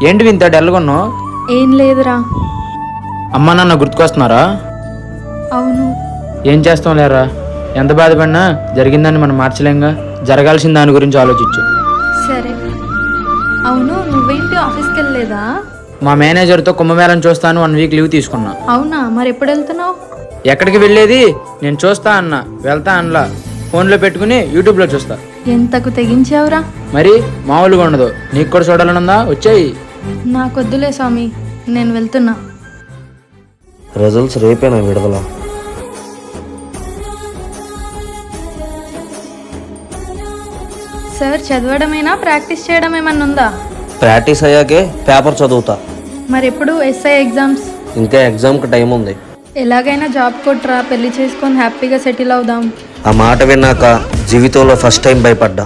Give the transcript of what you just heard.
ఏంటి ఇంత డల్గొన్నావు? ఏం లేదురా. అమ్మ నాన్న గుర్తుకొస్తున్నారా? అవును. ఏం చేస్తాం లేరా, ఎంత బాధపడినా జరిగిందని మనం మార్చలేంగా. జరగాల్సిన దాని గురించి ఆలోచించు. సరే. అవును, నువ్వేంటి ఆఫీస్కి వెళ్ళలేదా? మా మేనేజర్తో కుంభమేళం చూస్తాను 1 వీక్ లీవ్ తీసుకున్నా. అవునా, మరి ఎప్పుడు వెళ్తున్నావు? ఎక్కడికి వెళ్ళేది, నేను చూస్తా అన్నా, వెళ్తా అనలా. ఫోన్లో పెట్టుకుని యూట్యూబ్లో చూస్తా. ఎంతకు తెగించావురా? మరి మామూలుగా ఉండదు. నీకు కూడా చూడాలనుందా? వచ్చాయి. నాకొద్దులే స్వామి, నేను వెళ్తున్నా. రిజల్ట్స్ రేపేనా విడుదల? సార్, చదవడమేనా ప్రాక్టీస్ చేయడం ఏమన్నా ఉందా? ప్రాక్టీస్ అయ్యాకే పేపర్ చదువుతా. మరి ఎప్పుడు ఎస్ఐ ఎగ్జామ్స్? ఇంకా ఎగ్జామ్కి టైం ఉంది. ఎలాగైనా జాబ్ కొట్రా, పెళ్లి చేసుకొని హ్యాపీగా సెటిల్ అవుదాం. ఆ మాట విన్నాక జీవితంలో ఫస్ట్ టైం భయపడ్డా.